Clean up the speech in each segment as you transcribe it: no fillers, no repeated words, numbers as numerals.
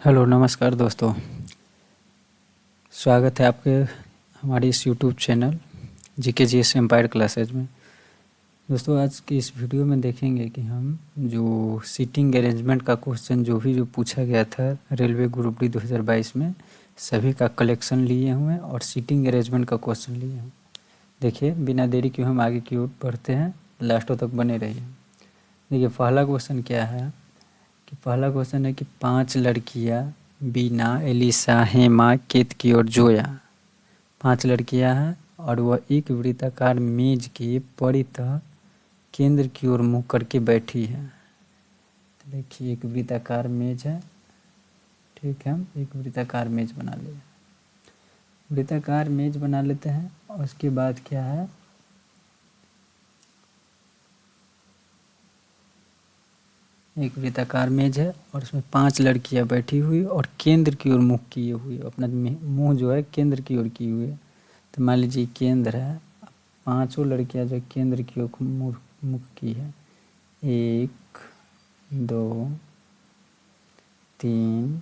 Hello नमस्कार दोस्तों। स्वागत है आपके हमारी इस YouTube channel GK GS empire classes में। दोस्तों आज की इस वीडियो में देखेंगे कि हम जो सीटिंग अरेंजमेंट का क्वेश्चन जो पूछा गया था रेलवे ग्रुप डी 2022 में सभी का कलेक्शन लिए हुए हैं और सीटिंग अरेंजमेंट का क्वेश्चन लिए हैं। देखिए बिना देरी के हम आगे की ओर बढ़ते हैं, लास्टों तक बने रहिए। देखिए पहला क्वेश्चन क्या है कि पहला क्वेश्चन है कि 5 लड़कियां बीना, एलिसा, हेमा, केतकी और जोया 5 लड़कियां हैं और वह एक वृत्ताकार मेज के परितः केंद्र की ओर मुँह करके बैठी है। तो देखिए एक वृत्ताकार मेज है, ठीक है, एक वृत्ताकार मेज बना लिया। वृत्ताकार मेज बना लेते हैं और उसके बाद क्या है, एक वृत्ताकार मेज है और उसमें 5 लड़कियां बैठी हुई और केंद्र की ओर मुख किए हुए, अपना मुंह जो है केंद्र की ओर किए हुए। तो मान लीजिए केंद्र है, 5 लड़कियां जो केंद्र की ओर मुख की है, 1 2 3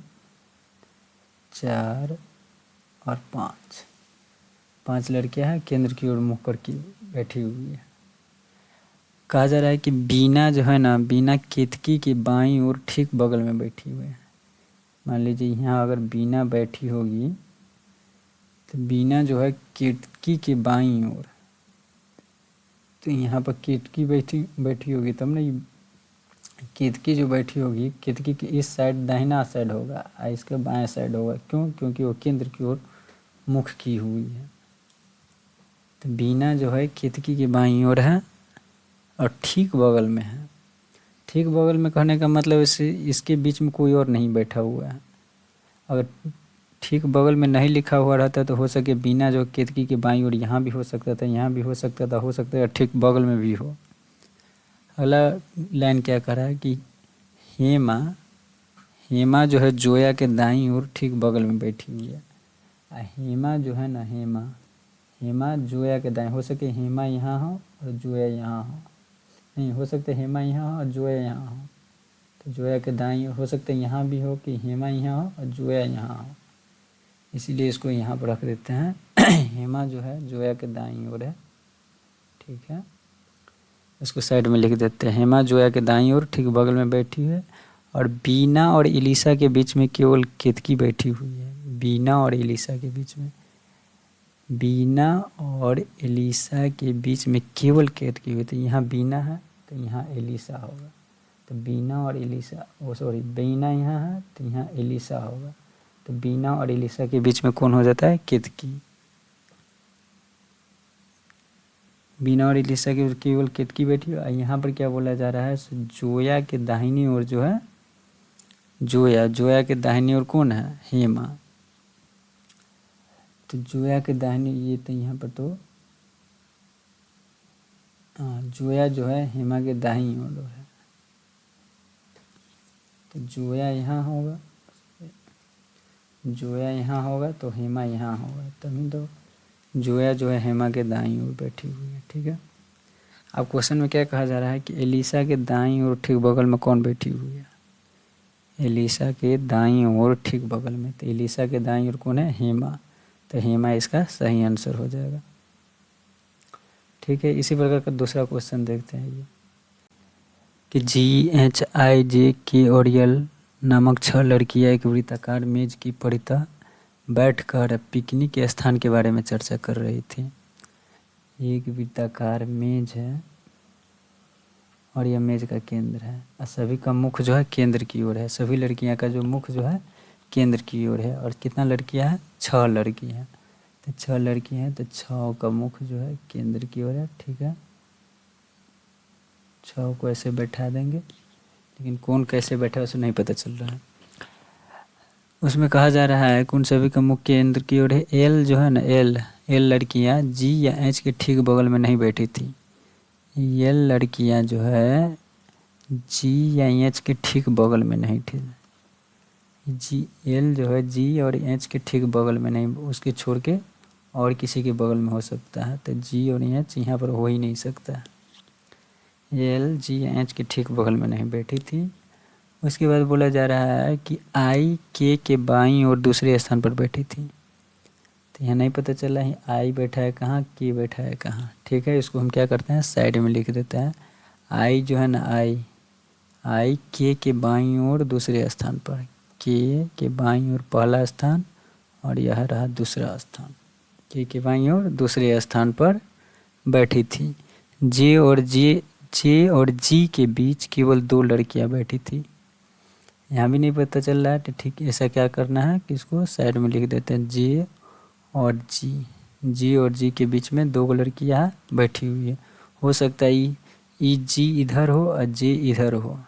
4 और 5 लड़कियां हैं केंद्र की ओर मुख करके बैठी हुई है। कहा जा रहा है कि बीना जो है ना, बीना केतकी के बाईं ओर ठीक बगल में बैठी हुई है। मान लीजिए यहाँ अगर बीना बैठी होगी तो बीना जो है केतकी के बाईं ओर, तो यहाँ पर केतकी बैठी होगी तब ना, केतकी जो बैठी होगी केतकी की इस साइड दाहिना साइड होगा और इसका बाएं साइड होगा। क्यों? क्योंकि वो केंद्र की ओर मुख की हुई है। तो बीना जो है केतकी के बाईं ओर है और ठीक बगल में है। ठीक बगल में कहने का मतलब इसके बीच में कोई और नहीं बैठा हुआ है। अगर ठीक बगल में नहीं लिखा हुआ रहता तो हो सके बीना जो केतकी के बाईं ओर यहाँ भी हो सकता था, यहाँ भी हो सकता था, हो सकता है ठीक बगल में भी हो। अगला लाइन क्या कह रहा है कि हेमा जो है जोया के दाईं ओर ठीक बगल में बैठी हुई है। हेमा जो है ना, हेमा जोया के दाएं, हो सके हेमा यहाँ हो और जोया यहाँ हो, नहीं हो सकता हेमा यहाँ हो और जोया यहाँ हो। तो जोया के दाईं हो सकता है यहाँ भी हो कि हेमा यहाँ हो और जोया यहाँ हो, इसीलिए इसको यहाँ पर रख देते हैं। हेमा जो है जोया के दाईं ओर है, ठीक है, इसको साइड में लिख देते हैं। हेमा जोया के दाईं ओर ठीक बगल में बैठी है और बीना और एलिसा के बीच में केवल केतकी बैठी हुई है। बीना और एलिसा के बीच में, बीना और एलिसा के बीच में केवल केतकी हुई। तो यहाँ बीना है तो यहाँ एलिसा होगा। तो बीना और एलिसा, बीना यहाँ है तो यहाँ एलिसा होगा। तो बीना और एलिसा के बीच में कौन हो जाता है? केतकी। बीना और एलिसा के केवल केतकी बैठी है। यहाँ पर क्या बोला जा रहा है, जोया के दाहिनी ओर जो है, जोया के दाहिनी ओर कौन है? हेमा। तो जोया के दाहिनी, ये तो यहाँ पर तो जोया जो है हेमा के दाहिनी ओर है। तो जोया यहाँ होगा, जोया यहाँ होगा तो हेमा यहाँ होगा, तभी तो जोया जो है हेमा के दाईं ओर बैठी हुई है, ठीक है। अब क्वेश्चन में क्या कहा जा रहा है कि एलिसा के दाईं ओर ठीक बगल में कौन बैठी हुई है? एलिसा के दाईं ओर ठीक बगल में, तो एलिसा के दाईं ओर कौन है? हेमा। तो हेमा इसका सही आंसर हो जाएगा, ठीक है। इसी प्रकार का दूसरा क्वेश्चन देखते हैं ये कि GHIJK और L नामक 6 लड़कियां एक वृत्ताकार मेज की परितः बैठकर पिकनिक स्थान के बारे में चर्चा कर रही थी। एक वृत्ताकार मेज है और यह मेज का केंद्र है और सभी का मुख जो है केंद्र की ओर है। सभी लड़कियां का जो मुख जो है केंद्र की ओर है। और कितना लड़कियां हैं? 6 लड़की हैं। तो 6 लड़की हैं तो 6 का मुख जो है केंद्र की ओर है, ठीक है। 6 को ऐसे बैठा देंगे, लेकिन कौन कैसे बैठा है उसे नहीं पता चल रहा है। उसमें कहा जा रहा है कि उन सभी का मुख केंद्र की ओर है। एल जो है ना, एल लड़कियां जी या एच के ठीक बगल में नहीं बैठी थी। एल लड़कियां जो है जी या एच के ठीक बगल में नहीं थी। जी एल जो है जी और एच के ठीक बगल में नहीं, उसके छोड़ के और किसी के बगल में हो सकता है। तो जी और एच यहाँ पर हो ही नहीं सकता। एल जी एच के ठीक बगल में नहीं बैठी थी उसके बाद बोला जा रहा है कि आई के बाईं और दूसरे स्थान पर बैठी थी। तो यहाँ नहीं पता चला है आई बैठा है कहाँ, के बैठा है कहाँ। ठीक है, इसको हम क्या करते हैं साइड में लिख देते हैं। आई जो है ना आई के बाईं ओर दूसरे स्थान पर, के बाईं ओर पहला स्थान और यह रहा दूसरा स्थान। के बाईं ओर दूसरे स्थान पर बैठी थी। जे और जी के बीच केवल 2 लड़कियां बैठी थी। यहाँ भी नहीं पता चल रहा है, तो ठीक ऐसा क्या करना है कि इसको साइड में लिख देते हैं जे और जी के बीच में 2 लड़कियां बैठी हुई है। हो सकता है ई जी इधर हो और जे इधर हो,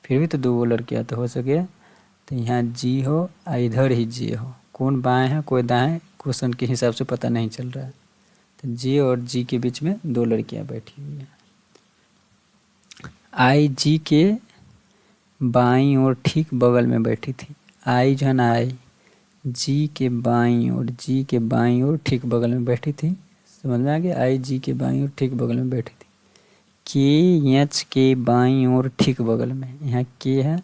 फिर भी तो 2 लड़कियां तो हो सके। तो यहाँ जी हो और इधर ही जे हो, कौन बाएं है कोई दाएं क्वेश्चन के हिसाब से पता नहीं चल रहा है। तो जे और जी के बीच में 2 लड़कियां बैठी हुई हैं। आई जी के बाईं ओर ठीक बगल में बैठी थी। आई जो है ना आई जी के बाईं ओर ठीक बगल में बैठी थी। समझ में आ गया, आई जी के बाईं ओर ठीक बगल में बैठी थी। के एच के बाईं ओर ठीक बगल में, यहाँ के है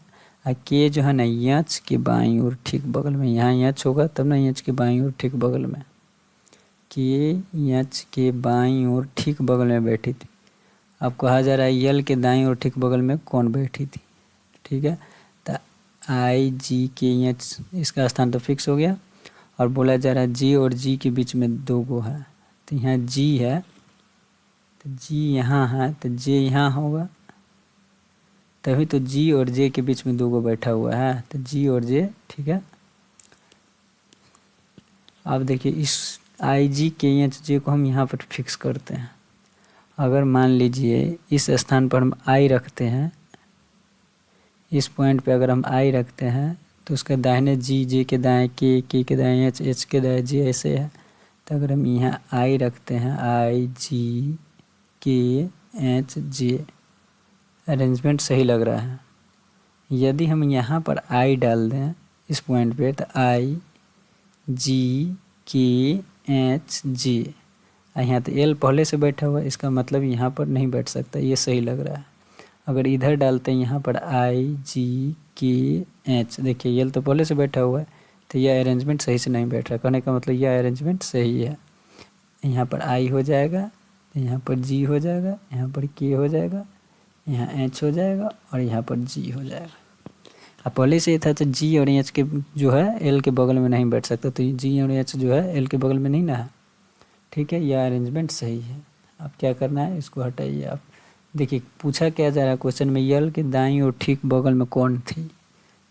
और के जो है ना एच के बाईं ओर ठीक बगल में, यहाँ एच होगा तब ना एच के बाईं ओर ठीक बगल में, के एच के बाईं ओर ठीक बगल में बैठी थी। अब कहा जा रहा है यल के दाईं ओर ठीक बगल में कौन बैठी थी। ठीक है, तो आई जी के एच इसका स्थान तो फिक्स हो गया। और बोला जा रहा है जे और जी के बीच में 2 गो है। तो यहाँ जी है तो जी यहाँ है तो जे यहाँ होगा, तभी तो जी और जे के बीच में 2 गो बैठा हुआ है। तो जी और जे, ठीक है। अब देखिए इस आई जी के एच जे को हम यहाँ पर फिक्स करते हैं। अगर मान लीजिए इस स्थान पर हम आई रखते हैं, इस पॉइंट पे अगर हम आई रखते हैं तो उसके दाहिने जी, जे के दाएं के दाएं एच, एच के दाएं जे, ऐसे है। तो अगर हम यहाँ आई रखते हैं आई जी के एच जे, अरेंजमेंट सही लग रहा है। यदि हम यहाँ पर आई डाल दें इस पॉइंट पे तो आई जी के एच जे, यहाँ तो एल पहले से बैठा हुआ है, इसका मतलब यहाँ पर नहीं बैठ सकता, ये सही लग रहा है। अगर इधर डालते हैं यहाँ पर आई जी के एच, देखिए एल तो पहले से बैठा हुआ है, तो यह अरेंजमेंट सही से नहीं बैठ रहा। कहने का मतलब यह अरेंजमेंट सही है। यहाँ पर आई हो जाएगा, यहाँ पर जी हो जाएगा, यहाँ पर के हो जाएगा, यहाँ एच हो जाएगा और यहाँ पर जी हो जाएगा। अब पहले से ये था तो जी और एच के जो है एल के बगल में नहीं बैठ सकता, तो जी और एच जो है एल के बगल में नहीं ना है। ठीक है, यह अरेंजमेंट सही है। अब क्या करना है, इसको हटाइए आप। देखिए पूछा क्या जा रहा है क्वेश्चन में, यल के दाईं और ठीक बगल में कौन थी।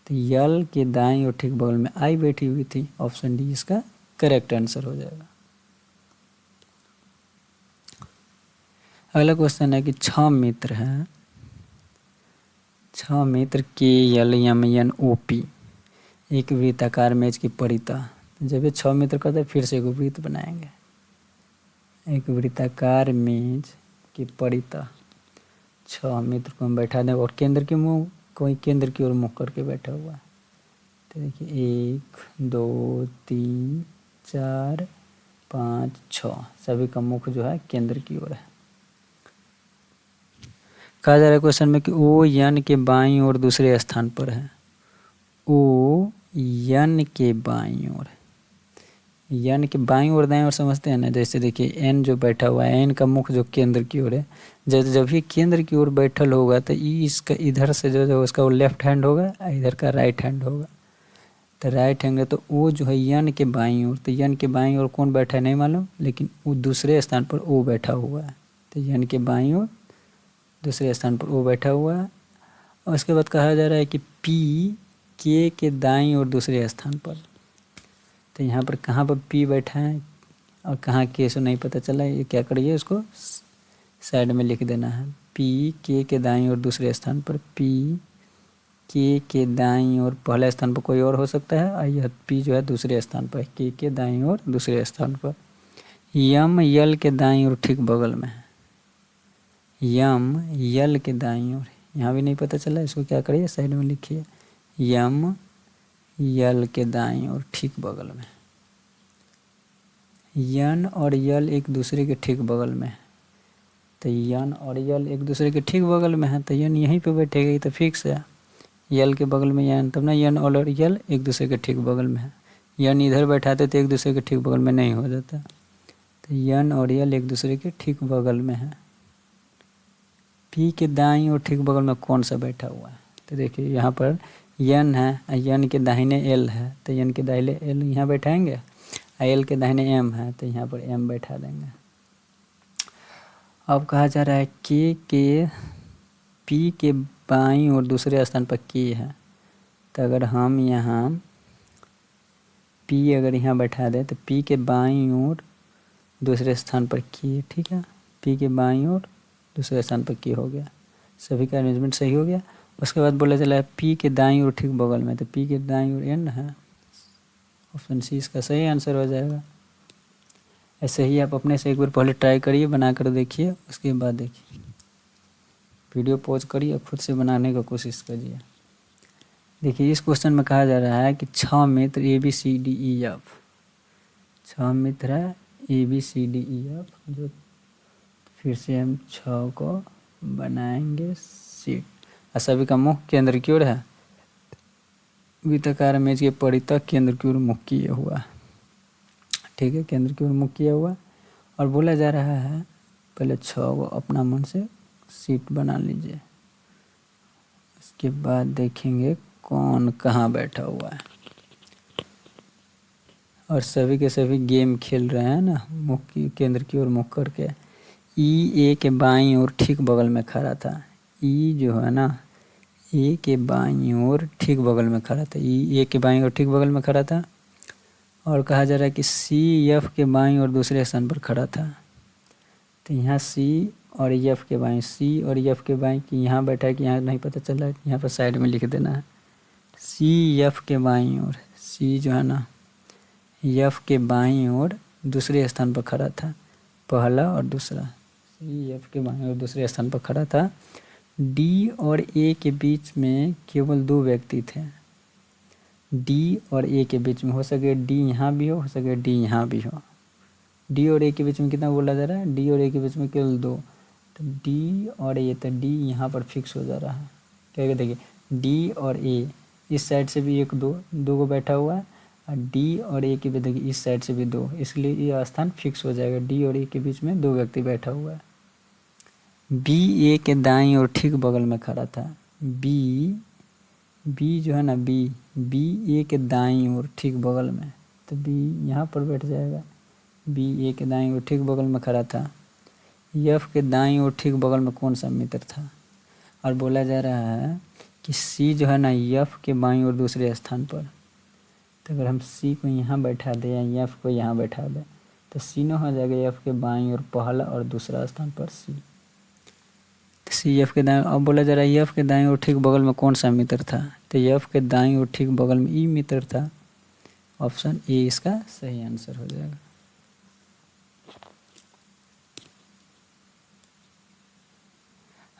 तो यल के दाईं और ठीक बगल में आई बैठी हुई थी। ऑप्शन डी इसका करेक्ट आंसर हो जाएगा। अगला क्वेश्चन है कि 6 मित्र हैं, 6 मित्र के यल एम एन ओ पी एक वृत्ताकार मेज की परिता। जब ये 6 मित्र करते हैं फिर से एक वृत्त बनाएंगे, एक वृत्ताकार मेज की परिता। 6 मित्र को हम बैठा दें और केंद्र के मुँह, कोई केंद्र की ओर मुँह करके बैठा हुआ है। तो देखिए 1 2 3 4 5 6 सभी का मुख जो है केंद्र की ओर है। कहा जा रहा है क्वेश्चन में कि ओ यन के बाईं ओर दूसरे स्थान पर है। ओ यन के बाईं ओर, यन के बाईं ओर दाईं ओर समझते हैं ना। जैसे देखिए एन जो बैठा हुआ है, एन का मुख जो केंद्र की ओर है, जब ये केंद्र की ओर बैठल होगा तो इसका इधर से जो उसका वो लेफ्ट हैंड होगा, इधर का राइट हैंड होगा। तो राइट हैंड है तो ओ जो है यन के बाईं ओर, तो यन के बाईं ओर कौन बैठा है नहीं मालूम, लेकिन वो दूसरे स्थान पर ओ बैठा हुआ है। तो यन के बाईं ओर दूसरे स्थान पर ओ बैठा हुआ है। और उसके बाद कहा जा रहा है कि पी के दाईं ओर दूसरे स्थान पर। तो यहाँ पर कहाँ पर पी बैठा है और कहाँ के सो नहीं पता चला। ये क्या करिए, इसको साइड में लिख देना है। पी के दाईं ओर दूसरे स्थान पर, पी के दाईं ओर पहले स्थान पर कोई और हो सकता है, और यह पी जो है दूसरे स्थान पर, के दाईं ओर दूसरे स्थान पर। यम यल के दाईं ओर ठीक बगल में है, यम यल के दाईं ओर, यहाँ भी नहीं पता चला, इसको क्या करिए साइड में लिखिए। यम यल के दाईं ओर ठीक बगल में, यन और यल एक दूसरे के ठीक बगल में है। तो यन और यल एक दूसरे के ठीक बगल में है, तो यन यहीं पे बैठेगी तो फिक्स है। यल के बगल में यन, तब ना यन और यल एक दूसरे के ठीक बगल में है। यन इधर बैठाते तो एक दूसरे के ठीक बगल में नहीं हो जाता, तो यन और यल एक दूसरे के ठीक बगल में है। पी के दाईं और ठीक बगल में कौन सा बैठा हुआ है, तो देखिए यहाँ पर यन है, यन के दाहिने एल है, तो यन के दाहिने एल यहाँ बैठाएंगे, एल के दाहिने एम है, तो यहाँ पर एम बैठा देंगे। अब कहा जा रहा है के पी के बाईं और दूसरे स्थान पर के है, तो अगर हम यहाँ पी अगर यहाँ बैठा दें तो पी के बाईं और दूसरे स्थान पर के, ठीक है, पी के बाईं और दूसरे स्थान पर के हो गया, सभी का अरेंजमेंट सही हो गया। उसके बाद बोला चला है पी के दाईं और ठीक बगल में, तो पी के दाईं और एन है, ऑप्शन सी इसका सही आंसर हो जाएगा। ऐसे ही आप अपने से एक बार पहले ट्राई करिए, बना कर देखिए, उसके बाद देखिए, वीडियो पॉज करिए, खुद से बनाने का कोशिश करिए। देखिए इस क्वेश्चन में कहा जा रहा है कि 6 मित्र A B C D E F, 6 मित्र है A B C D E F, जो फिर से हम 6 को बनाएंगे सीट, और सभी का मुख केंद्र की ओर है, वृत्ताकार मेज के परितः केंद्र की ओर मुख किए हुआ, ठीक है, केंद्र की ओर मुख किया हुआ। और बोला जा रहा है पहले 6 को अपना मन से सीट बना लीजिए, उसके बाद देखेंगे कौन कहाँ बैठा हुआ है। और सभी के सभी गेम खेल रहे हैं ना, मुख की केंद्र की ओर मुख करके। ई ए के बाईं ओर ठीक बगल में खड़ा था, ई जो है ना ए के बाईं ओर ठीक बगल में खड़ा था, ई ए के बाईं ओर ठीक बगल में खड़ा था। और कहा जा रहा है कि सी एफ के बाईं ओर दूसरे स्थान पर खड़ा था, तो यहाँ सी और एफ के बाईं, सी और एफ के बाईं कि यहाँ बैठा है कि यहाँ नहीं पता चल रहा है, यहाँ पर साइड में लिख देना है। सी एफ के बाईं ओर, सी जो है ना एफ के बाईं ओर दूसरे स्थान पर खड़ा था, पहला और दूसरा, सी एफ के बाईं ओर दूसरे स्थान पर खड़ा था। डी और ए के बीच में केवल 2 व्यक्ति थे, डी और ए के बीच में, हो सके डी यहाँ भी हो सके डी यहाँ भी हो। डी और ए के बीच में कितना बोला जा रहा है, डी और ए के बीच में केवल 2, तो डी और ए, तो डी यहाँ पर फिक्स हो जा रहा है। क्या देखिए डी और ए इस साइड से भी एक 2 को बैठा हुआ है, और डी और ए के भी देखिए इस साइड से भी 2, इसलिए ये स्थान फिक्स हो जाएगा, डी और ए के बीच में 2 व्यक्ति बैठा हुआ है। बी ए के दाईं और ठीक बगल में खड़ा था, बी जो है ना बी ए के दाईं और ठीक बगल में, तो बी यहाँ पर बैठ जाएगा, बी ए के दाईं ओर ठीक बगल में खड़ा था। एफ के दाईं ओर ठीक बगल में कौन सा मित्र था, और बोला जा रहा है कि सी जो है ना एफ के बाईं ओर दूसरे स्थान पर, तो अगर हम सी को यहाँ बैठा दें या एफ को यहाँ बैठा दें, तो सी न हो जाएगा एफ के बाईं ओर पहला और दूसरा स्थान पर सी, तो सी एफ के दाईं। अब बोला जा रहा है एफ के दाईं ओर ठीक बगल में कौन सा मित्र था, तो एफ के दाईं ओर ठीक बगल में ई मित्र था, ऑप्शन ए इसका सही आंसर हो जाएगा।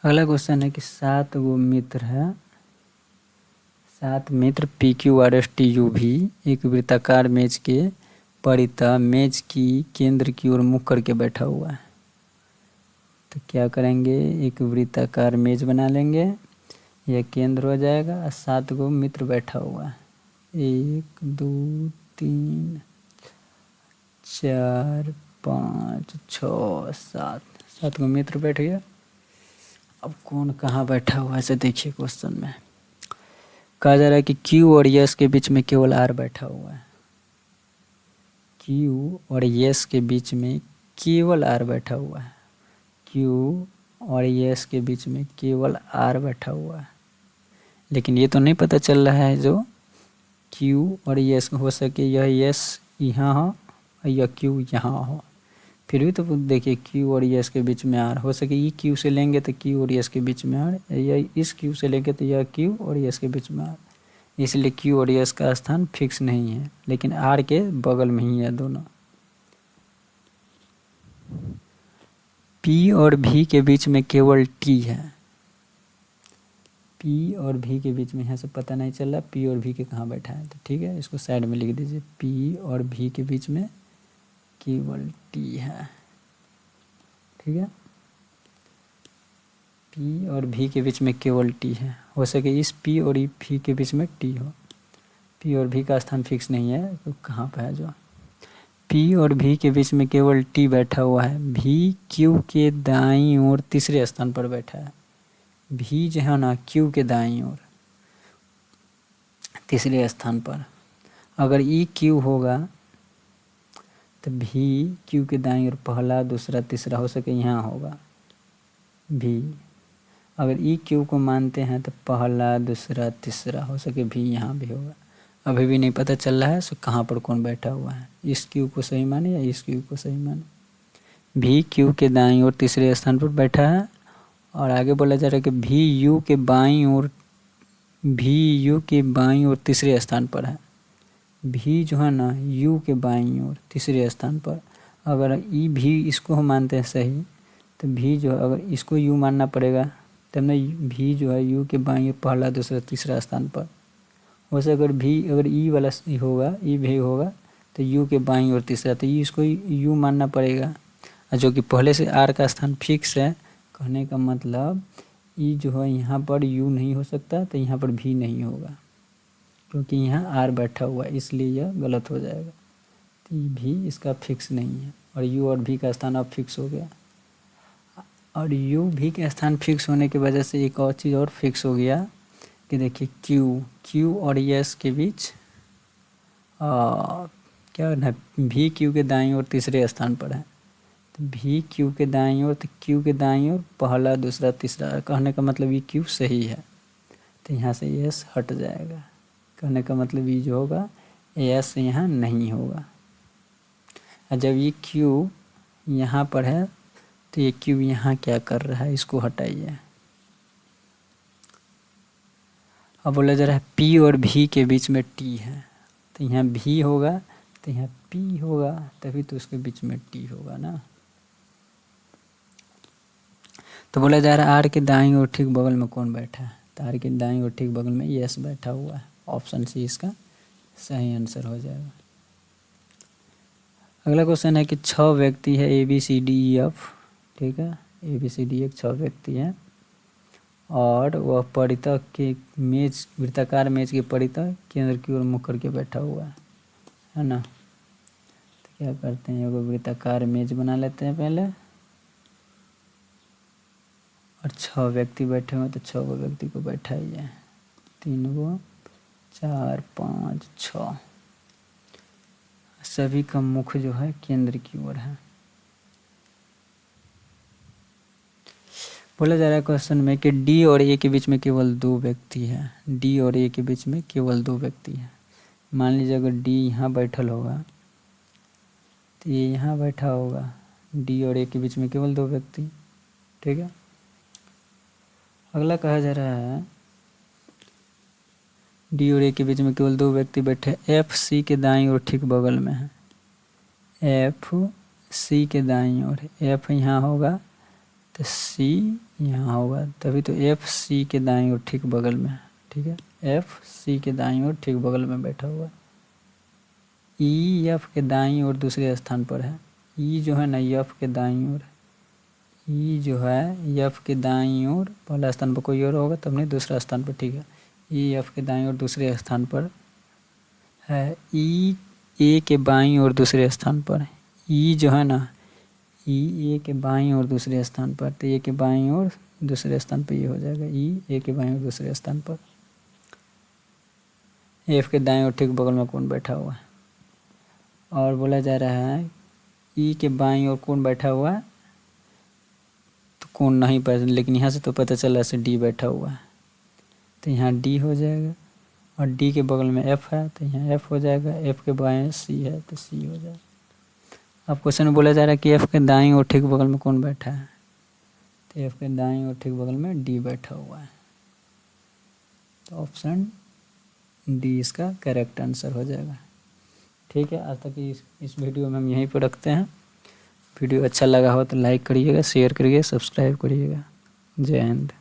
अगला क्वेश्चन है कि 7 गो मित्र है, 7 मित्र P Q R S T U भी एक वृत्ताकार मेज के परितः मेज की केंद्र की ओर मुख करके बैठा हुआ है, तो क्या करेंगे, एक वृत्ताकार मेज बना लेंगे, यह केंद्र हो जाएगा, 7 गो मित्र बैठा हुआ है, 1 2 3 4 5 6 7 गो मित्र बैठ गया। अब कौन कहाँ बैठा हुआ है ऐसे देखिए, क्वेश्चन में कहा जा रहा है कि क्यू और यस के बीच में केवल आर बैठा हुआ है, क्यू और यस के बीच में केवल आर बैठा हुआ है, क्यू और यस के बीच में केवल आर बैठा हुआ है, लेकिन ये तो नहीं पता चल रहा है जो क्यू और यस, हो सके यह यस यहाँ हो या क्यू यहाँ हो, फिर भी तो देखिए क्यू और यस के बीच में आर, हो सके ई क्यू से लेंगे तो क्यू और यस के बीच में आर, या इस क्यू से लेंगे तो यह क्यू और यस के बीच में आर, इसलिए क्यू और यस का स्थान फिक्स नहीं है, लेकिन आर के बगल में ही है दोनों। पी और भी के बीच में केवल टी है, पी और भी के बीच में यहाँ से पता नहीं चल रहा पी और भी के कहाँ बैठा है, तो ठीक है इसको साइड में लिख दीजिए, पी और भी के बीच में केवल टी है, ठीक है। पी और भी के बीच में केवल टी है, हो सके इस पी और भी के बीच में टी हो। पी और भी का स्थान फिक्स नहीं है, तो कहाँ पर है जो पी और भी के बीच में केवल टी बैठा हुआ है। भी क्यू के दाईं ओर तीसरे स्थान पर बैठा है। भी जो है ना क्यू के दाईं ओर तीसरे स्थान पर। अगर ई क्यू होगा तो भी क्यू के दाईं ओर पहला दूसरा तीसरा, हो सके यहाँ होगा भी। अगर ई क्यू को मानते हैं तो पहला दूसरा तीसरा, हो सके भी यहाँ भी होगा। अभी भी नहीं पता चल रहा है सो कहाँ पर कौन बैठा हुआ है, इस क्यू को सही माने या इस क्यू को सही माने। भी क्यू के दाईं ओर तीसरे स्थान पर बैठा है। और आगे बोला जा रहा है कि भी यू के बाईं ओर तीसरे स्थान पर है। भी जो है ना यू के बाईं ओर तीसरे स्थान पर। अगर ई भी इसको हम मानते हैं सही, तो भी जो अगर इसको यू मानना पड़ेगा तब ना भी जो है यू के बाईं ओर पहला दूसरा तीसरा स्थान पर। वैसे अगर ई वाला होगा, ई भी होगा तो यू के बाईं ओर तीसरा, तो इसको यू मानना पड़ेगा। जो कि पहले से आर का स्थान फिक्स है, कहने का मतलब ई जो है यहाँ पर यू नहीं हो सकता, तो यहाँ पर भी नहीं होगा क्योंकि यहाँ आर बैठा हुआ है, इसलिए यह गलत हो जाएगा। तो ये भी इसका फिक्स नहीं है और यू और भी का स्थान अब फिक्स हो गया। और यू भी के स्थान फिक्स होने की वजह से एक और चीज़ और फिक्स हो गया कि देखिए क्यू और यस के बीच क्या है, भी क्यू के दाईं ओर तीसरे स्थान पर है। तो भी क्यू के दाईं ओर, तो क्यू के दाईं ओर पहला दूसरा तीसरा, कहने का मतलब ये क्यू सही है, तो यहाँ से यस हट जाएगा। कहने का मतलब ये जो होगा यस यहाँ नहीं होगा। और जब ये क्यू यहाँ पर है तो ये क्यू यहाँ क्या कर रहा है, इसको हटाइए। अब बोला जा रहा है पी और भी के बीच में टी है, तो यहाँ भी होगा तो यहाँ पी होगा, तभी तो उसके बीच में टी होगा ना। तो बोला जा रहा है आर के दाईं ओर ठीक बगल में कौन बैठा है, तो आर के दाईं ओर ठीक बगल में यस बैठा हुआ है। ऑप्शन सी इसका सही आंसर हो जाएगा। अगला क्वेश्चन है कि 6 व्यक्ति है A B C D E F, ठीक है, ए बी सी डी एक 6 व्यक्ति हैं और वह परितः के मेज, वृत्ताकार मेज के परितः केंद्र की ओर मुख करके बैठा हुआ है ना। तो क्या करते हैं, एगो वृत्ताकार मेज बना लेते हैं पहले, और 6 व्यक्ति बैठे हुए तो 6 गो व्यक्ति को बैठाइए, 3 गो 4 5 6, सभी का मुख जो है केंद्र की ओर है। बोला जा रहा है क्वेश्चन में कि डी और ए के बीच में केवल 2 व्यक्ति हैं। डी और ए के बीच में केवल 2 व्यक्ति हैं। मान लीजिए अगर डी यहाँ बैठल होगा तो ये यहाँ बैठा होगा, डी और ए के बीच में केवल 2 व्यक्ति, ठीक है। अगला कहा जा रहा है डी और ए के बीच में केवल 2 व्यक्ति बैठे, एफ सी के दाईं ओर ठीक बगल में है। एफ सी के दाईं ओर, एफ यहाँ होगा तो सी यहाँ होगा, तभी तो एफ सी के दाईं ओर ठीक बगल में है, ठीक है। एफ सी के दाईं ओर ठीक बगल में बैठा हुआ है। ई एफ के दाईं ओर दूसरे स्थान पर है। ई जो है ना एफ के दाईं ओर, ई जो है एफ के दाईं ओर पहला स्थान पर कोई और होगा तब नहीं दूसरा स्थान पर, ठीक है। ई एफ के दाईं ओर दूसरे स्थान पर है। ई ए के बाईं ओर दूसरे स्थान पर है। ई जो है ना ई ए के बाईं ओर दूसरे स्थान पर, तो ए के बाईं ओर दूसरे स्थान पर ये हो जाएगा ई ए के बाईं ओर दूसरे स्थान पर। एफ के दाईं ओर ठीक बगल में कौन बैठा हुआ है, और बोला जा रहा है ई के बाईं ओर कौन बैठा हुआ है, तो कौन नहीं पता, लेकिन यहाँ से तो पता चला से डी बैठा हुआ है, तो यहाँ डी हो जाएगा। और डी के बगल में एफ है तो यहाँ एफ हो जाएगा, एफ के बाएं सी है तो सी हो जाएगा। अब क्वेश्चन में बोला जा रहा है कि एफ के दाईं ओर ठीक बगल में कौन बैठा है, तो एफ के दाईं ओर ठीक बगल में डी बैठा हुआ है, तो ऑप्शन डी इसका करेक्ट आंसर हो जाएगा। ठीक है, आज तक इस वीडियो में हम यहीं पर रखते हैं। वीडियो अच्छा लगा हो तो लाइक करिएगा, शेयर करिए, सब्सक्राइब करिएगा। जय हिंद।